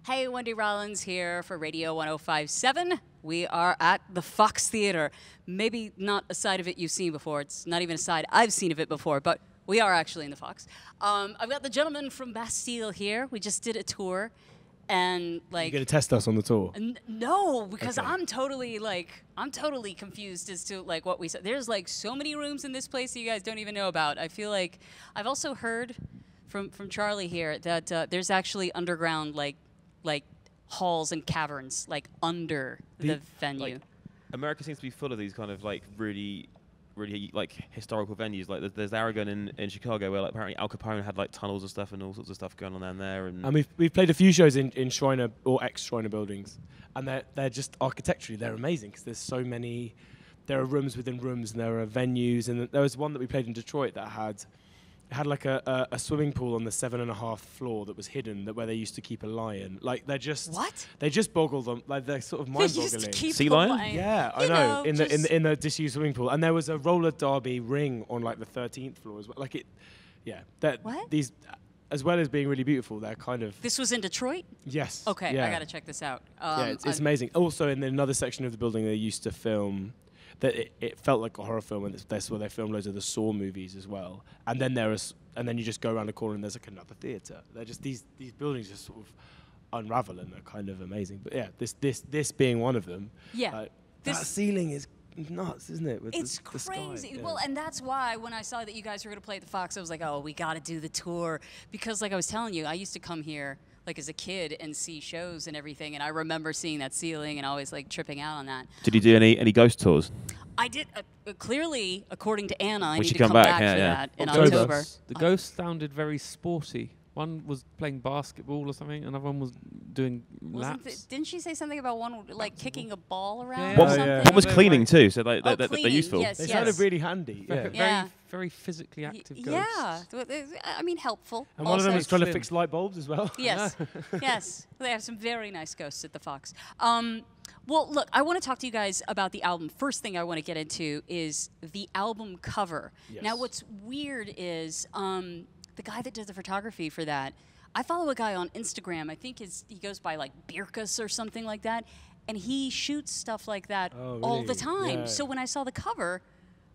Hey, Wendy Rollins here for Radio 105.7. We are at the Fox Theater. Maybe not a side of it you've seen before. It's not even a side I've seen of it before, but we are actually in the Fox. I've got the gentleman from Bastille here. We just did a tour, and like... You're going to test us on the tour? No, because okay. I'm totally confused as to like what we said. There's like so many rooms in this place that you guys don't even know about. I feel like I've also heard from Charlie here that there's actually underground like halls and caverns like under the venue. Like, America seems to be full of these kind of like really like historical venues. Like there's Aragon in Chicago where like apparently Al Capone had like tunnels and stuff and all sorts of stuff going on down there. And we've played a few shows in Shriner or ex-Shriner buildings, and they're just architecturally they're amazing because there's so many. There are rooms within rooms, and there are venues. And there was one that we played in Detroit that had like a swimming pool on the 7.5 floor that was hidden, where they used to keep a lion. Like they're just what? They just boggle them. Like they're sort of mind-boggling. Sea lion? Yeah, I know. In the disused swimming pool, and there was a roller derby ring on like the 13th floor as well. Like it, yeah. What? These, as well as being really beautiful, they're kind of. This was in Detroit? Yes. Okay, yeah. I gotta check this out. Yeah, it's amazing. Also, in another section of the building, they used to film. That it felt like a horror film, and that's where they filmed loads of the Saw movies as well. And then and then you just go around the corner and there's like another theatre. They're just these buildings just sort of unravel and are kind of amazing. But yeah, this being one of them. Yeah, that ceiling is nuts, isn't it? With it's the crazy. Sky, yeah. Well, and that's why when I saw that you guys were going to play at the Fox, I was like, oh, we got to do the tour, because like I was telling you, I used to come here like as a kid and see shows and everything, and I remember seeing that ceiling and always like tripping out on that. Did you do any ghost tours? I did. Clearly, according to Anna, I need to come come back yeah, for yeah. that in October. The ghosts sounded very sporty. One was playing basketball or something, another one was doing laps. Didn't she say something about one like kicking a ball around Yeah. or something? One was cleaning too, so like they're useful. Yes, they sounded really handy. Yeah. Very physically active ghosts. Yeah, I mean helpful. And one of them was trying to fix light bulbs as well. Yes, yes. They have some very nice ghosts at the Fox. Well, look, I want to talk to you guys about the album. First thing I want to get into is the album cover. Yes. Now, what's weird is the guy that did the photography for that, I follow a guy on Instagram. I think he goes by like Birkus or something like that, and he shoots stuff like that all the time. Yeah. So when I saw the cover,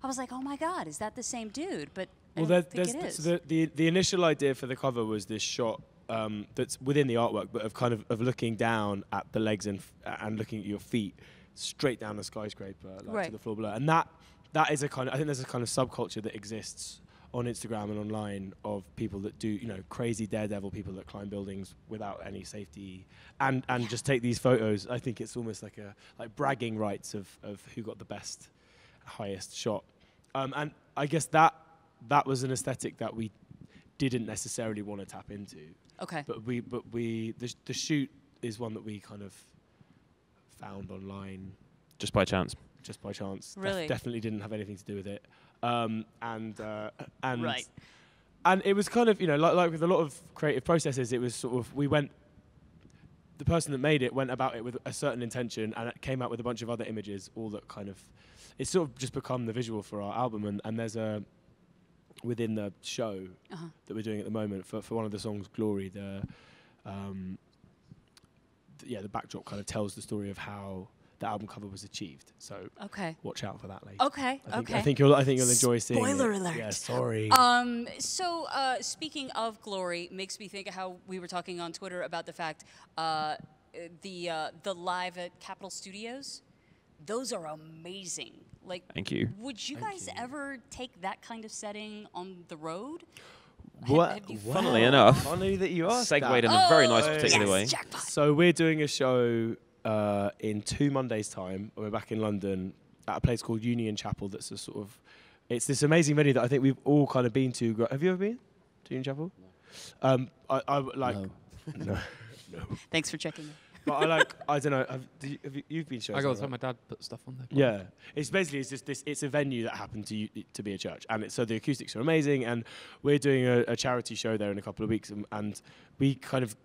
I was like, oh my God, is that the same dude? But I don't think it is. So the initial idea for the cover was this shot that's within the artwork, but of looking down at the legs and looking at your feet straight down the skyscraper to the floor below. And that is a kind of, I think there's a kind of subculture that exists on Instagram and online of people that do, crazy daredevil people that climb buildings without any safety and just take these photos. I think it's almost like bragging rights of who got the best, highest shot. And I guess that was an aesthetic that we didn't necessarily want to tap into. Okay. But the shoot is one that we kind of found online. Just by chance. Just by chance. Really? Definitely didn't have anything to do with it. And right. And it was kind of, like with a lot of creative processes, it was sort of, the person that made it went about it with a certain intention, and it came out with a bunch of other images, all that kind of, it's sort of just become the visual for our album. And there's within the show that we're doing at the moment for one of the songs, Glory, the backdrop kind of tells the story of how the album cover was achieved. So watch out for that later. Okay. I think you'll enjoy seeing it. Spoiler alert. Yeah, sorry. So speaking of Glory, makes me think of how we were talking on Twitter about the fact the live at Capitol Studios, those are amazing. Like, thank you. Would you guys ever take that kind of setting on the road? Funnily enough, funny that you asked. Segued in a very nice particular way. Jackpot. So we're doing a show in 2 Mondays' time. We're back in London at a place called Union Chapel. That's a sort of, it's this amazing venue that I think we've all kind of been to. Have you ever been to Union Chapel? No. Thanks for checking. But I don't know. You've been shows? I go my dad put stuff on there. Yeah, it's just this. It's a venue that happened to be a church, and so the acoustics are amazing. And we're doing a charity show there in a couple of weeks, and we kind of,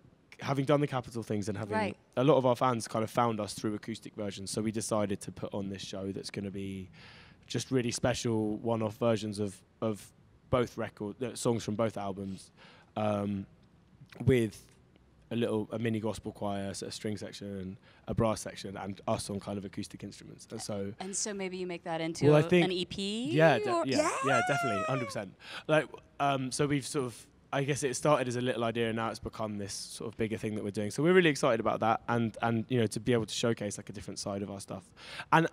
having done the Capitol things and having a lot of our fans kind of found us through acoustic versions, so we decided to put on this show that's going to be just really special one-off versions of both songs from both albums, with a mini gospel choir, so a string section, a brass section, and us on kind of acoustic instruments. And so maybe you make that into I think, an EP. Yeah, definitely, 100%. Like, so we've sort of, I guess it started as a little idea, and now it's become this sort of bigger thing that we're doing. So we're really excited about that, and to be able to showcase like a different side of our stuff, and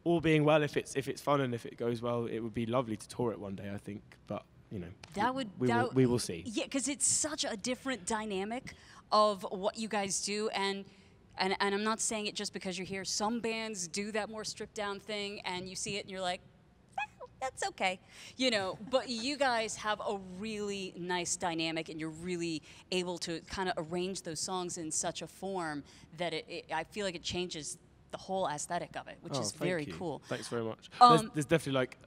all being well, if it's fun and if it goes well, it would be lovely to tour it one day, I think. But we will see. Yeah, because it's such a different dynamic of what you guys do, and I'm not saying it just because you're here. Some bands do that more stripped down thing, and you see it and you're like, that's okay, but you guys have a really nice dynamic, and you're really able to kind of arrange those songs in such a form that I feel like it changes the whole aesthetic of it, which is very cool. Thanks very much. There's definitely like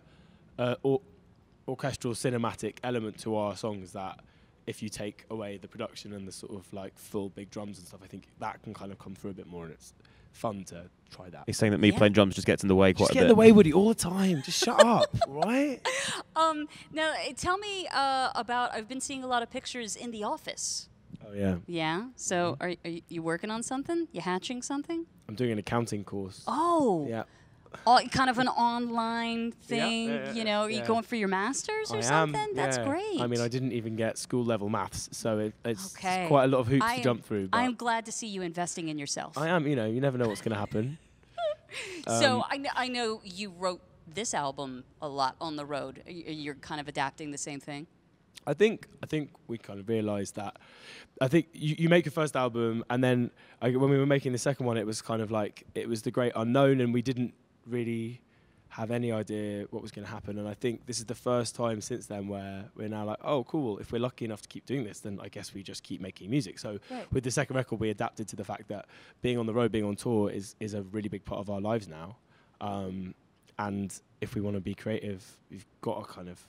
orchestral cinematic element to our songs that if you take away the production and the sort of like full big drums and stuff, I think that can kind of come through a bit more, and it's fun to try that. He's saying that me playing drums just gets in the way quite a bit. Just get in the way, Woody, all the time. Just shut up, right? Now, tell me about, I've been seeing a lot of pictures in the office. Oh, yeah. Yeah? So are you working on something? You hatching something? I'm doing an accounting course. Oh. Yeah. Kind of an online thing, Are you going for your master's or something? That's great. I mean, I didn't even get school level maths, so it's quite a lot of hoops to jump through. I am glad to see you investing in yourself. I am, you never know what's going to happen. So I know you wrote this album a lot on the road. You're kind of adapting the same thing? I think we kind of realised that. I think you make your first album, and then when we were making the second one, it was kind of like, it was the great unknown, and we didn't really have any idea what was going to happen. And I think this is the first time since then where we're now like, oh, cool, if we're lucky enough to keep doing this, then I guess we just keep making music. So with the second record, we adapted to the fact that being on the road, being on tour is a really big part of our lives now. And if we want to be creative, we've got to kind of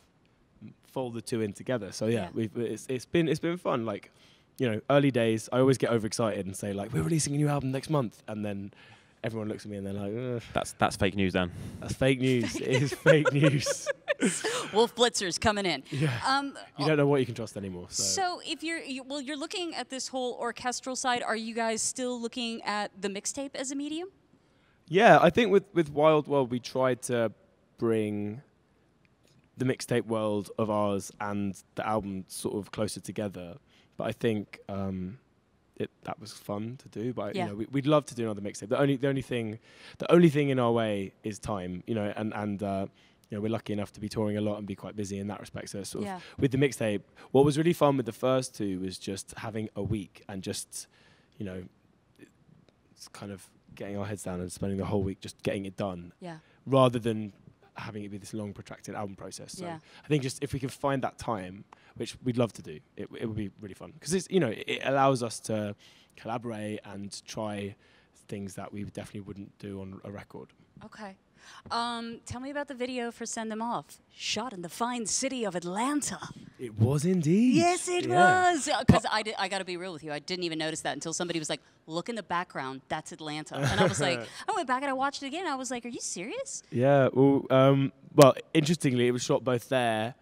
fold the two in together. So it's been fun. Like, early days, I always get overexcited and say like, we're releasing a new album next month, and then everyone looks at me and they're like, ugh. That's fake news, Dan. That's fake news. It is fake news. Wolf Blitzer's coming in. Yeah. You don't know what you can trust anymore. So if you're looking at this whole orchestral side, are you guys still looking at the mixtape as a medium? Yeah, I think with Wild World, we tried to bring the mixtape world of ours and the album sort of closer together. But I think that was fun to do. But we'd love to do another mixtape. The only thing in our way is time. And we're lucky enough to be touring a lot and be quite busy in that respect. So sort of with the mixtape, what was really fun with the first two was just having a week and just it's kind of getting our heads down and spending the whole week just getting it done. Yeah. Rather than having it be this long, protracted album process. So I think just if we can find that time, which we'd love to do, it would be really fun. Because it allows us to collaborate and try things that we definitely wouldn't do on a record. Okay. Tell me about the video for Send Them Off. Shot in the fine city of Atlanta. It was indeed. Yes, it was. Because I got to be real with you. I didn't even notice that until somebody was like, look in the background. That's Atlanta. And I was like, I went back and I watched it again. And I was like, are you serious? Yeah. Well, interestingly, it was shot both there.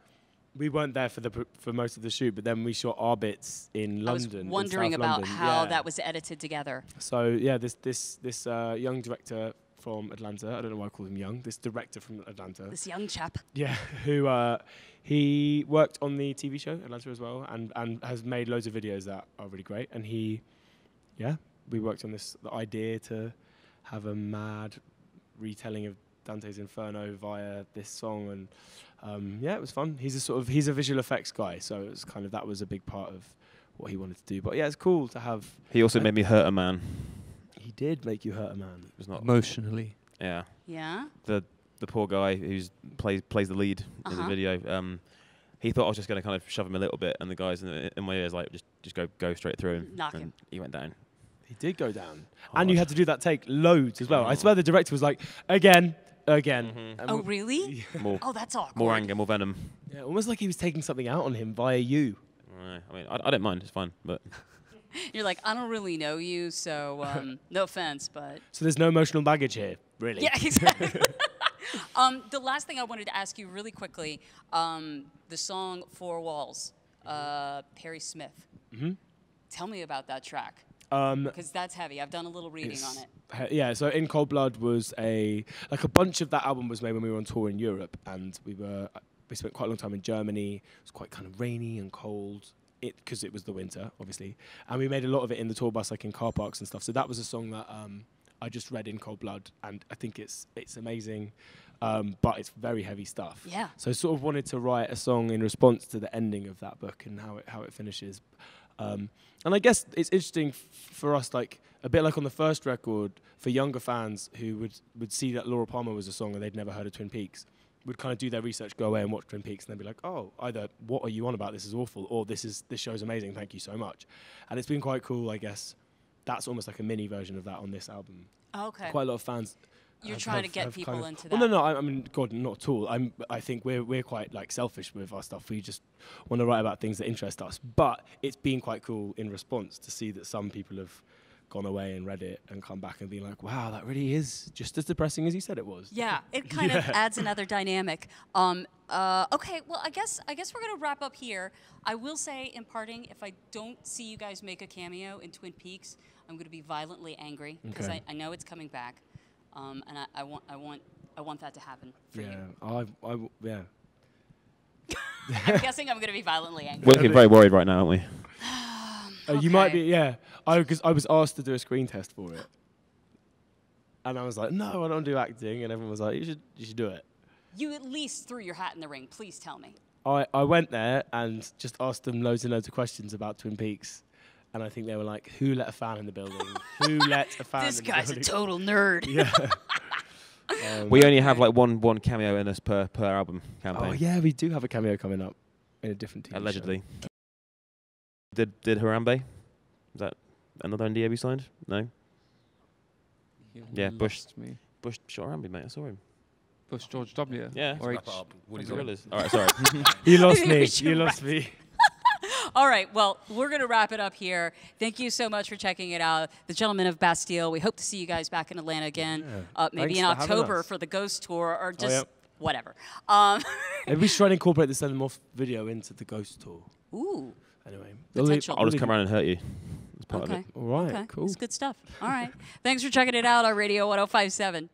We weren't there for most of the shoot, but then we shot our bits in London. I was wondering about how that was edited together. So this young director from Atlanta. I don't know why I call him young. This director from Atlanta. This young chap. Yeah, who he worked on the TV show Atlanta as well, and has made loads of videos that are really great. And we worked on the idea to have a mad retelling of Dante's Inferno via this song, and it was fun. He's a visual effects guy, so it's kind of that was a big part of what he wanted to do. But yeah, it's cool to have. He also made me hurt a man. He did make you hurt a man. It was not emotionally. Yeah. Yeah. The poor guy who plays the lead in the video. He thought I was just going to kind of shove him a little bit, and the guys in my ears like just go straight through him. Knock him. He went down. He did go down, and you had to do that take loads as well. I swear the director was like, again. Mm-hmm. Oh really? Oh, that's awkward. More anger, more venom. Yeah, almost like he was taking something out on him via you. I mean, I don't mind. It's fine, but. You're like, I don't really know you, so no offense, but. So there's no emotional baggage here, really. Yeah, exactly. The last thing I wanted to ask you really quickly, the song Four Walls, Perry Smith. Mm-hmm. Tell me about that track. Because that's heavy. I've done a little reading on it. Yeah, so In Cold Blood was a bunch of that album was made when we were on tour in Europe, and we spent quite a long time in Germany. It was quite kind of rainy and cold, because it was the winter, obviously. And we made a lot of it in the tour bus, like in car parks and stuff. So that was a song that I just read In Cold Blood, and I think it's amazing, but it's very heavy stuff. Yeah. So I sort of wanted to write a song in response to the ending of that book and how it finishes. And I guess it's interesting for us, like a bit like on the first record, for younger fans who would see that Laura Palmer was a song and they'd never heard of Twin Peaks, would kind of do their research, go away and watch Twin Peaks, and they'd be like, oh, either what are you on about, this is awful, or this show's amazing, thank you so much. And it's been quite cool, I guess. That's almost like a mini version of that on this album. Okay. Quite a lot of fans. You're trying to get people into that. Well, no, I mean, God, not at all. I think we're quite like selfish with our stuff. We just want to write about things that interest us. But it's been quite cool in response to see that some people have gone away and read it and come back and be like, wow, that really is just as depressing as you said it was. Yeah, it kind of adds another dynamic. Okay, well, I guess we're gonna wrap up here. I will say, in parting, if I don't see you guys make a cameo in Twin Peaks, I'm gonna be violently angry because I know it's coming back. And I want that to happen for you. Yeah. I'm guessing I'm going to be violently angry. We're looking very worried right now, aren't we? You might be, yeah. Because I was asked to do a screen test for it, and I was like, no, I don't do acting, and everyone was like, you should do it. You at least threw your hat in the ring. Please tell me. I went there and just asked them loads and loads of questions about Twin Peaks. And I think they were like, who let a fan in the building? Who let a fan in the building? This guy's a total nerd. Yeah. We only have like one cameo in us per album campaign. Oh, yeah, we do have a cameo coming up in a different TV Allegedly. show. Did Harambe? Is that another NDA we signed? No? Yeah, Bush shot Harambe, mate. I saw him. Bush George W. Yeah. Or Gorillas. All right, sorry. You lost me. You lost me. All right, well, we're going to wrap it up here. Thank you so much for checking it out. The Gentlemen of Bastille. We hope to see you guys back in Atlanta again, maybe in October for the Ghost Tour, or just whatever. Maybe we should try and incorporate the Send Them Off video into the Ghost Tour. Ooh. Anyway. Potential. I'll just come around and hurt you. That's part of it. All right, Okay. cool. It's good stuff. All right. Thanks for checking it out on Radio 105.7.